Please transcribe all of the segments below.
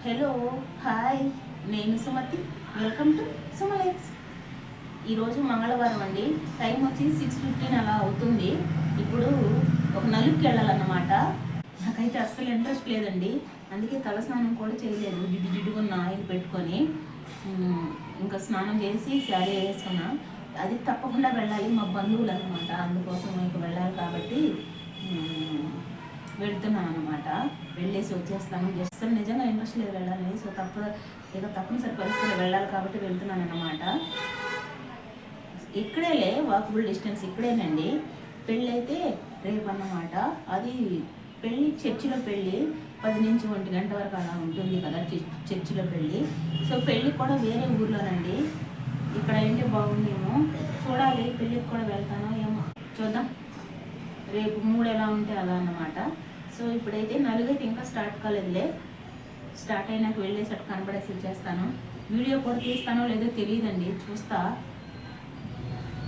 Hello hi, నేను Sumathi. Welcome to సుమలెక్స్. ఈరోజు మంగళవారం అండి. టైం వచ్చి 6:15 అలా అవుతుంది. ఇప్పుడు ఒక నలుగుకి వెళ్ళాలన్నమాట. నాకైతే అస్సలు ఇంట్రెస్ట్ లేదండి, అందుకే తలస్నానం కూడా చేయలేదు. జిడ్డుగున్న ఆయిల్ పెట్టుకొని ఇంకా స్నానం చేసి శారీ వేసుకున్నా. అది తప్పకుండా వెళ్ళాలి, మా బంధువులు అనమాట. అందుకోసం ఇంకా వెళ్ళాలి కాబట్టి వెళ్తున్నాను అనమాట. వెళ్ళేసి వచ్చేస్తాను. అసలు నిజంగా ఇంట్రెస్ట్ లేదు వెళ్ళాలని. సో తప్పనిసరి పరిస్థితుల్లో వెళ్ళాలి కాబట్టి వెళ్తున్నాను అనమాట. ఇక్కడేలే, వాకబుల్ డిస్టెన్స్ ఇక్కడేనండి. పెళ్ళి అయితే రేపు అన్నమాట. అది పెళ్ళి చర్చిలో పెళ్ళి 10 నుంచి 1 గంట వరకు అలా ఉంటుంది కదా చర్చిలో పెళ్ళి. సో పెళ్ళి కూడా వేరే ఊర్లోనండి. ఇక్కడ ఏంటి బాగుందేమో చూడాలి. పెళ్ళికి కూడా వెళ్తాను ఏమో చూద్దాం. రేపు 3 ఎలా ఉంటే అలా అన్నమాట. సో ఇప్పుడైతే నలుగైతే ఇంకా స్టార్ట్ కాలేదులే. స్టార్ట్ అయినాక వెళ్ళేసట్టు కనబడేసి చేస్తాను. వీడియో కూడా తీస్తానో లేదో తెలియదండి, చూస్తా.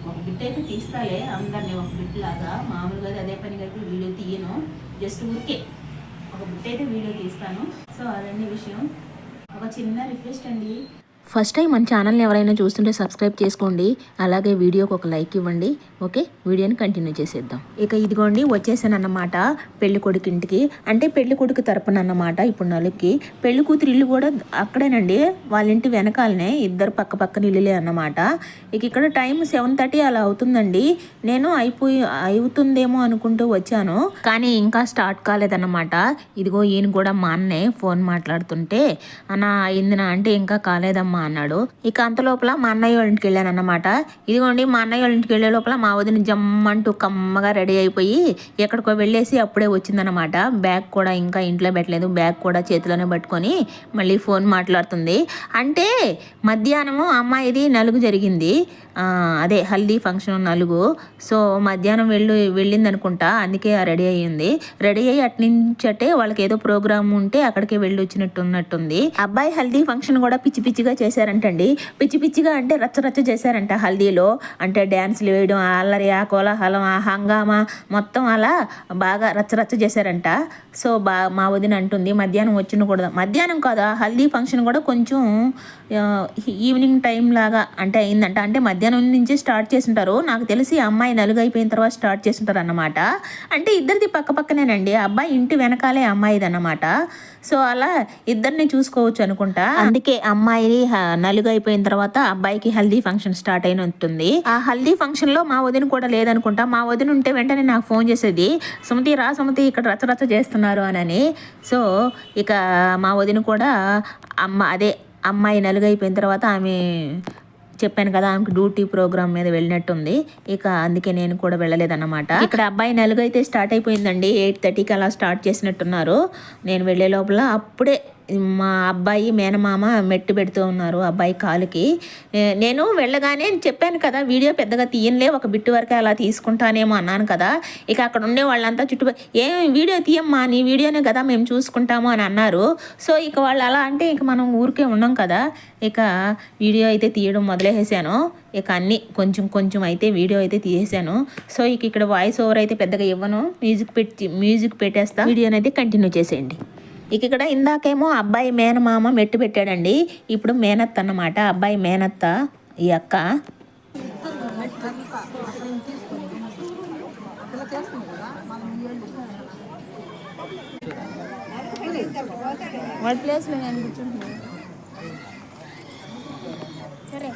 ఒక బిట్ అయితే తీస్తాలే అందరినీ, ఒక బిట్ లాగా. మామూలుగా అదే పనిగా అయితే వీడియో తీయను, జస్ట్ ఊరికే ఒక బిట్ అయితే వీడియో తీస్తాను. సో అదండి విషయం. ఒక చిన్న రిక్వెస్ట్ అండి, ఫస్ట్ టైం మన ఛానల్ని ఎవరైనా చూస్తుంటే సబ్స్క్రైబ్ చేసుకోండి. అలాగే వీడియోకి ఒక లైక్ ఇవ్వండి. ఓకే, వీడియోని కంటిన్యూ చేసేద్దాం. ఇక ఇదిగోండి వచ్చేసాను అన్నమాట పెళ్లి కొడుకు ఇంటికి. అంటే పెళ్లి కొడుకు తరపున అన్నమాట. ఇప్పుడు నలుగుకి పెళ్లి కూతురు ఇల్లు కూడా అక్కడేనండి, వాళ్ళ ఇంటి వెనకాలనే. ఇద్దరు పక్క పక్కన ఇల్లులే అన్నమాట. ఇక ఇక్కడ టైం 7:30 అలా అవుతుందండి. నేను అవుతుందేమో అనుకుంటూ వచ్చాను, కానీ ఇంకా స్టార్ట్ కాలేదన్నమాట. ఇదిగో ఈయన కూడా మా అన్నే ఫోన్ మాట్లాడుతుంటే, అన్న అయిందినా అంటే ఇంకా కాలేదమ్మా అన్నాడు. ఇక అంత లోపల మా అన్నయ్య వాళ్ళ ఇంటికి వెళ్ళాను అన్నమాట. ఇదిగోండి మా అన్నయ్య వాళ్ళ ఇంటికి వెళ్ళే లోపల మా వదిన జమ్మంటూ కమ్మగా రెడీ అయిపోయి ఎక్కడికో వెళ్ళేసి అప్పుడే వచ్చిందనమాట. బ్యాగ్ కూడా ఇంకా ఇంట్లో పెట్టలేదు, బ్యాగ్ కూడా చేతిలోనే పట్టుకొని మళ్ళీ ఫోన్ మాట్లాడుతుంది. అంటే మధ్యాహ్నము అమ్మాయిది నలుగు జరిగింది, అదే హల్దీ ఫంక్షన్ నలుగు. సో మధ్యాహ్నం వెళ్ళింది అనుకుంటా, అందుకే రెడీ అయ్యింది. రెడీ అయ్యి అట్నుంచటే వాళ్ళకి ఏదో ప్రోగ్రామ్ ఉంటే అక్కడికి వెళ్ళి ఉన్నట్టుంది. అబ్బాయి హల్దీ ఫంక్షన్ కూడా పిచ్చి పిచ్చిగా చేశారంటండి. పిచ్చి పిచ్చిగా అంటే రచ్చ చేశారంట హల్దీలో. అంటే డ్యాన్స్లు వేయడం, అల్లరి, ఆ కోలాహలం, ఆ హంగామా మొత్తం అలా బాగా రచ్చ చేశారంట. సో మా వదిన అంటుంది మధ్యాహ్నం వచ్చిన కూడా, మధ్యాహ్నం కాదా హల్దీ ఫంక్షన్ కూడా కొంచెం ఈవినింగ్ టైం లాగా అంటే అయిందంట. అంటే మధ్యాహ్నం నుంచి స్టార్ట్ చేసింటారు నాకు తెలిసి. అమ్మాయి నలుగు అయిపోయిన తర్వాత స్టార్ట్ చేసింటారు అన్నమాట. అంటే ఇద్దరిది పక్క పక్కనేనండి. అబ్బాయి ఇంటి వెనకాలే అమ్మాయిది అన్నమాట. సో అలా ఇద్దరిని చూసుకోవచ్చు అనుకుంటా. అందుకే అమ్మాయి నలుగు అయిపోయిన తర్వాత అబ్బాయికి హల్దీ ఫంక్షన్ స్టార్ట్ అయిన ఉంటుంది. ఆ హల్దీ ఫంక్షన్ లో మా వదిన కూడా లేదనుకుంటా. మా వదిన ఉంటే వెంటనే నాకు ఫోన్ చేసేది, సుమతి రా సుమతి ఇక్కడ రచ్చ చేస్తున్నారు అని. సో ఇక మా వదిన కూడా అమ్మాయి నలుగు అయిపోయిన తర్వాత ఆమె చెప్పాను కదా, ఆమెకు డ్యూటీ ప్రోగ్రామ్ మీద వెళ్ళినట్టుంది. ఇక అందుకే నేను కూడా వెళ్ళలేదన్నమాట. ఇక్కడ అబ్బాయి నలుగు అయితే స్టార్ట్ అయిపోయిందండి. 8:30కి అలా స్టార్ట్ చేసినట్టున్నారు. నేను వెళ్ళే లోపల అప్పుడే మా అబ్బాయి మేనమామ మెట్టు పెడుతూ ఉన్నారు అబ్బాయి కాలుకి. నేను వెళ్ళగానే చెప్పాను కదా వీడియో పెద్దగా తీయనులే, ఒక బిట్టు వరకే అలా తీసుకుంటానేమో అన్నాను కదా. ఇక అక్కడ ఉండే వాళ్ళంతా ఏం వీడియో తీయమ్మా, నీ వీడియోనే కదా మేము చూసుకుంటాము అని అన్నారు. సో ఇక వాళ్ళు అలా అంటే ఇక మనం ఊరికే ఉన్నాం కదా. ఇక వీడియో అయితే తీయడం మొదలేసాను. ఇక అన్నీ కొంచెం అయితే వీడియో అయితే తీసేసాను. సో ఇక్కడ వాయిస్ ఓవర్ అయితే పెద్దగా ఇవ్వను, మ్యూజిక్ పెట్టేస్తా. వీడియోనైతే కంటిన్యూ చేసేయండి. ఇక్కడ ఇందాకేమో అబ్బాయి మేనమామ మెట్టు పెట్టాడండి. ఇప్పుడు మేనత్త అన్నమాట, అబ్బాయి మేనత్త ఈ అక్క. వాడి ప్లేస్లో నేను కూర్చుంటున్నాను. సరే,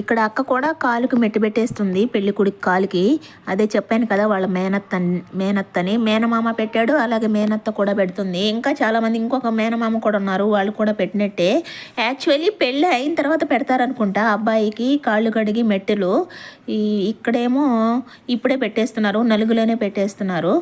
ఇక్కడ అక్క కూడా కాలుకి మెట్టు పెట్టేస్తుంది పెళ్లి కొడుకు కాలుకి. అదే చెప్పాను కదా వాళ్ళ మేనత్తని మేనమామ పెట్టాడు, అలాగే మేనత్త కూడా పెడుతుంది. ఇంకా చాలామంది ఇంకొక మేనమామ కూడా ఉన్నారు, వాళ్ళు కూడా పెట్టినట్టే. యాక్చువల్లీ పెళ్ళి అయిన తర్వాత పెడతారనుకుంటా అబ్బాయికి కాళ్ళు కడిగి మెట్టులు. ఇక్కడేమో ఇప్పుడే పెట్టేస్తున్నారు, నలుగులోనే పెట్టేస్తున్నారు.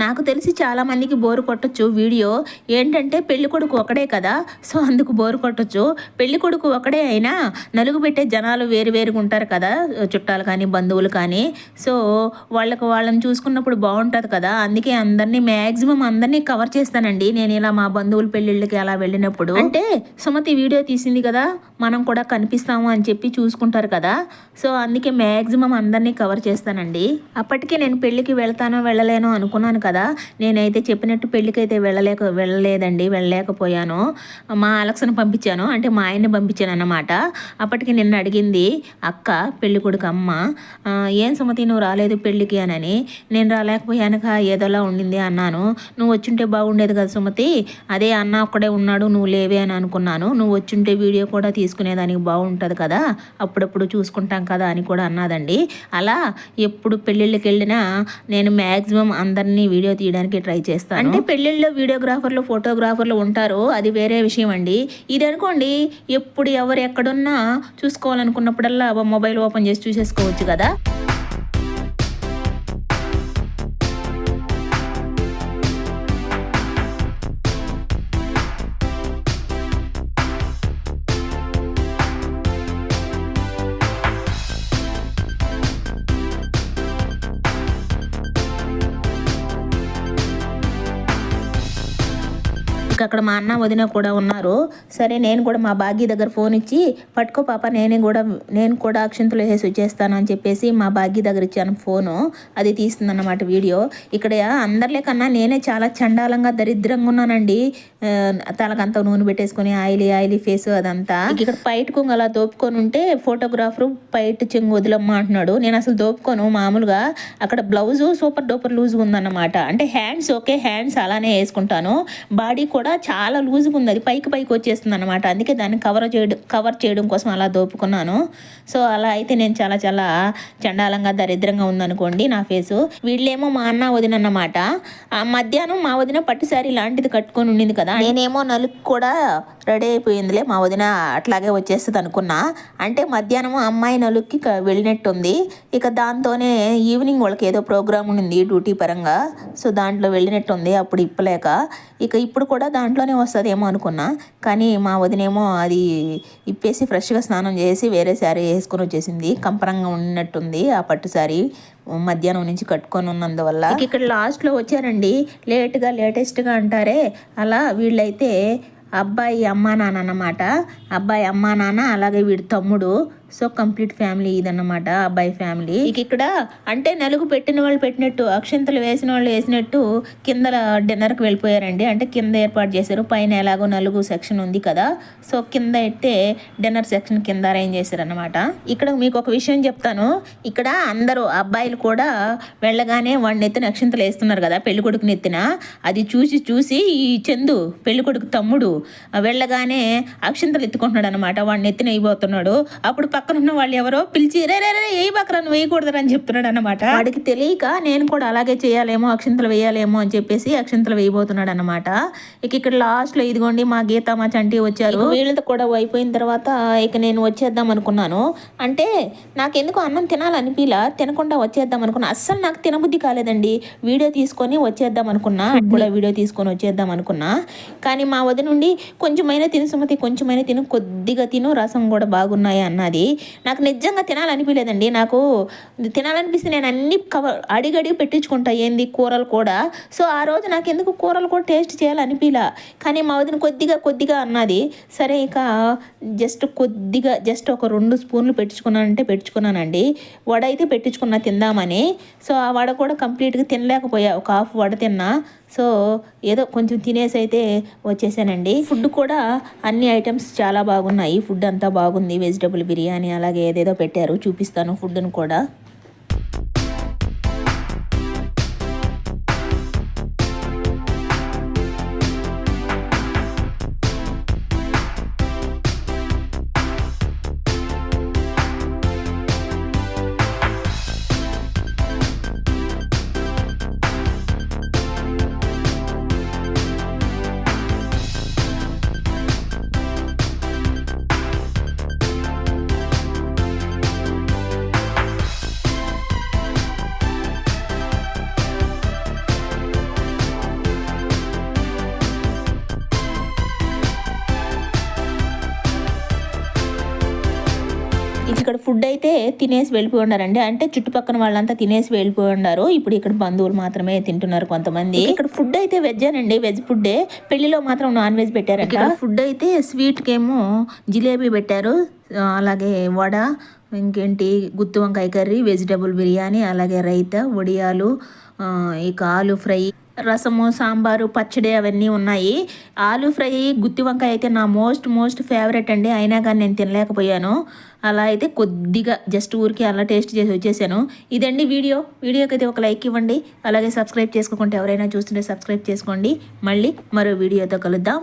నాకు తెలిసి చాలా మందికి బోరు కొట్టొచ్చు వీడియో ఏంటంటే పెళ్లి కొడుకు ఒకడే కదా, సో అందుకు బోరు కొట్టొచ్చు. పెళ్లి కొడుకు ఒకడే అయినా నలుగు పెట్టే జనాలు వేరు వేరుగా ఉంటారు కదా, చుట్టాలు కానీ బంధువులు కానీ. సో వాళ్ళని చూసుకున్నప్పుడు బాగుంటుంది కదా, అందుకే అందరినీ మ్యాక్సిమం అందరినీ కవర్ చేస్తానండి నేను ఇలా మా బంధువుల పెళ్ళిళ్ళకి అలా వెళ్ళినప్పుడు. అంటే సుమతి వీడియో తీసింది కదా, మనం కూడా కనిపిస్తాము అని చెప్పి చూసుకుంటారు కదా, సో అందుకే మ్యాక్సిమం అందరినీ కవర్ చేస్తానండి. అప్పటికే నేను పెళ్ళికి వెళ్తానో వెళ్ళలేనో అనుకున్నాను కదా, నేనైతే చెప్పినట్టు పెళ్ళికైతే వెళ్ళలేకపోయాను. మా అలక్స్ను పంపించాను, అంటే మా ఆయన్ని పంపించాను అన్నమాట. అప్పటికి నిన్ను అడిగింది అక్క, పెళ్లి కొడుకు అమ్మ, ఏం సుమతి నువ్వు రాలేదు పెళ్ళికి అని. నేను రాలేకపోయానుక ఏదోలా ఉండింది అన్నాను. నువ్వు వచ్చుంటే బాగుండేది కదా సుమతి, అదే అన్న ఒక్కడే ఉన్నాడు నువ్వు లేవే అని అనుకున్నాను. నువ్వు వచ్చుంటే వీడియో కూడా తీసుకునేదానికి బాగుంటుంది కదా, అప్పుడప్పుడు చూసుకుంటాం కదా అని కూడా అన్నదండి. అలా ఎప్పుడు పెళ్ళిళ్ళకి వెళ్ళినా నేను మ్యాక్సిమం అందరినీ వీడియో తీయడానికి ట్రై చేస్తాను. అంటే పెళ్ళిళ్ళలో వీడియోగ్రాఫర్లు ఫోటోగ్రాఫర్లు ఉంటారు, అది వేరే విషయం అండి. ఇది అనుకోండి ఎప్పుడు ఎవరు ఎక్కడున్నా చూసుకోవాలనుకున్నప్పుడల్లా మొబైల్ ఓపెన్ చేసి చూసేసుకోవచ్చు కదా. అక్కడ మా అన్న వదిన కూడా ఉన్నారు. సరే నేను కూడా మా భాగ్య దగ్గర ఫోన్ ఇచ్చి పట్టుకో పాప నేను కూడా అక్షంతలు వేసి వచ్చేస్తాను అని చెప్పేసి మా భాగ్య దగ్గర ఇచ్చాను ఫోను. అది తీస్తుందన్నమాట వీడియో. ఇక్కడ అందరిలేకన్నా నేనే చాలా చండాలంగా దరిద్రంగా ఉన్నానండి. తలకంతా నూనె పెట్టేసుకొని ఆయిలీ ఫేస్ అదంతా. ఇక్కడ పైట కొంగు అలా దోపుకొని ఉంటే ఫోటోగ్రాఫరు పైట చెంగు వదిలమ్మ అంటున్నాడు. నేను అసలు దోపుకోను, మామూలుగా అక్కడ బ్లౌజు సూపర్ డూపర్ లూజ్గా ఉందన్నమాట. అంటే హ్యాండ్స్ ఓకే, హ్యాండ్స్ అలానే వేసుకుంటాను. బాడీ కూడా చాలా లూజ్గా ఉంది, అది పైకి వచ్చేస్తుంది అనమాట. అందుకే దాన్ని కవర్ చేయడం కోసం అలా దోపుకున్నాను. సో అలా అయితే నేను చాలా చాలా చండాలంగా దరిద్రంగా ఉందనుకోండి నా ఫేసు. వీళ్ళేమో మా అన్న వదిన అన్నమాట. మధ్యాహ్నం మా వదిన పట్టు శారీ లాంటిది కట్టుకొని ఉండింది కదా, నేనేమో నలుగు కూడా రెడీ అయిపోయిందిలే, మా వదిన అట్లాగే వచ్చేస్తుంది అనుకున్నా. అంటే మధ్యాహ్నం అమ్మాయి నలుగుకి వెళ్ళినట్టుంది. ఇక దాంతోనే ఈవినింగ్ వాళ్ళకి ఏదో ప్రోగ్రామ్ ఉండింది డ్యూటీ పరంగా, సో దాంట్లో వెళ్ళినట్టుంది. అప్పుడు ఇప్పలేక ఇక ఇప్పుడు కూడా దాంట్లోనే వస్తుందేమో అనుకున్నా, కానీ మా వదినేమో అది ఇప్పేసి ఫ్రెష్గా స్నానం చేసి వేరే శారీ వేసుకొని వచ్చేసింది. కంపరంగా ఉన్నట్టుంది ఆ పట్టు శారీ మధ్యాహ్నం నుంచి కట్టుకొని ఉన్నందువల్ల. ఇక్కడ లాస్ట్లో వచ్చారండి లేటెస్ట్గా అంటారే అలా. వీళ్ళైతే అబ్బాయి అమ్మా నాన్న అన్నమాట. అబ్బాయి అమ్మా నాన్న అలాగే వీడి తమ్ముడు. సో కంప్లీట్ ఫ్యామిలీ ఇదన్నమాట అబ్బాయి ఫ్యామిలీ. ఇక్కడ అంటే నలుగు పెట్టిన వాళ్ళు పెట్టినట్టు, అక్షంతలు వేసిన వాళ్ళు వేసినట్టు కింద డిన్నర్కి వెళ్ళిపోయారండి. అంటే కింద ఏర్పాటు చేశారు, పైన ఎలాగో నలుగు సెక్షన్ ఉంది కదా, సో కింద అయితే డిన్నర్ సెక్షన్ కింద అరేంజ్ చేశారు అన్నమాట. ఇక్కడ మీకు ఒక విషయం చెప్తాను. ఇక్కడ అందరూ అబ్బాయిలు కూడా వెళ్ళగానే వాడిని ఎత్తిన అక్షంతలు వేస్తున్నారు కదా పెళ్లి కొడుకుని ఎత్తిన, అది చూసి ఈ చందు పెళ్లి కొడుకు తమ్ముడు వెళ్ళగానే అక్షంతలు ఎత్తుకుంటున్నాడు అనమాట. వాడిని ఎత్తిన వేయబోతున్నాడు. అప్పుడు పక్కన ఉన్న వాళ్ళు ఎవరో పిలిచి రే ఏ బకరా నువ్వు వేయకూడదు అని చెప్తున్నాడు అనమాట. వాడికి తెలియక నేను కూడా అలాగే చేయాలేమో, అక్షంతలు వేయాలేమో అని చెప్పేసి అక్షంతలు వేయబోతున్నాడు అనమాట. ఇక్కడ లాస్ట్ లో ఇదిగోండి మా గీత మా చంటి వచ్చారు. వీళ్ళతో కూడా అయిపోయిన తర్వాత ఇక నేను వచ్చేద్దాం అనుకున్నాను. అంటే నాకెందుకు అన్నం తినాలనిపిలా, తినకుండా వచ్చేద్దాం అనుకున్నా. అస్సలు నాకు తినబుద్ధి కాలేదండి. వీడియో తీసుకొని వచ్చేద్దాం అనుకున్నా, కూడా వీడియో తీసుకొని వచ్చేద్దాం అనుకున్నా. కానీ మా వదిన నుండి కొంచెమైనా తిను సుమతి, కొంచెమైనా తిను, కొద్దిగా తిను, రసం కూడా బాగున్నాయి అన్నది. నాకు నిజంగా తినాలనిపించలేదండి. నాకు తినాలనిపిస్తే నేను అన్ని అడిగడిగి పెట్టించుకుంటా, ఏంది కూరలు కూడా. సో ఆ రోజు నాకు ఎందుకు కూరలు కూడా టేస్ట్ చేయాలనిపించలా. కానీ మా వదిన కొద్దిగా అన్నది. సరే ఇక జస్ట్ ఒక 2 స్పూన్లు పెట్టుకున్నానండి. వడ అయితే పెట్టించుకున్నా తిందామని. సో ఆ వడ కూడా కంప్లీట్గా తినలేకపోయా, ఒక హాఫ్ వడ తిన్నా. సో ఏదో కొంచెం తినేసి అయితే వచ్చేసానండి. ఫుడ్ కూడా అన్ని ఐటమ్స్ చాలా బాగున్నాయి, ఫుడ్ అంతా బాగుంది. వెజిటబుల్ బిర్యానీ అలాగే ఏదేదో పెట్టారు, చూపిస్తాను ఫుడ్ని కూడా. ఇక్కడ ఫుడ్ అయితే తినేసి వెళ్ళిపోయి ఉన్నారండి. అంటే చుట్టుపక్కల వాళ్ళంతా తినేసి వెళ్ళిపోయి ఉన్నారు. ఇప్పుడు ఇక్కడ బంధువులు మాత్రమే తింటున్నారు కొంతమంది. ఇక్కడ ఫుడ్ అయితే వెజ్ అనండి, వెజ్ ఫుడ్డే. పెళ్లిలో మాత్రం నాన్ వెజ్ పెట్టారు. ఇక్కడ ఫుడ్ అయితే స్వీట్కి ఏమో జిలేబీ పెట్టారు, అలాగే వడ, ఇంకేంటి గుత్తి వంకాయ కర్రీ, వెజిటబుల్ బిర్యానీ, అలాగే రైతా, వడియాలు, ఇక ఆలు ఫ్రై, రసము, సాంబారు, పచ్చడి అవన్నీ ఉన్నాయి. ఆలు ఫ్రై, గుత్తి వంకాయ అయితే నా మోస్ట్ ఫేవరెట్ అండి. అయినా కానీ నేను తినలేకపోయాను. అలా అయితే కొద్దిగా జస్ట్ ఊరికి అలా టేస్ట్ చేసి వచ్చేసాను. ఇదండి వీడియోకి అయితే ఒక లైక్ ఇవ్వండి. అలాగే సబ్స్క్రైబ్ చేసుకోకుంటే ఎవరైనా చూస్తుంటే సబ్స్క్రైబ్ చేసుకోండి. మళ్ళీ మరో వీడియోతో కలుద్దాం.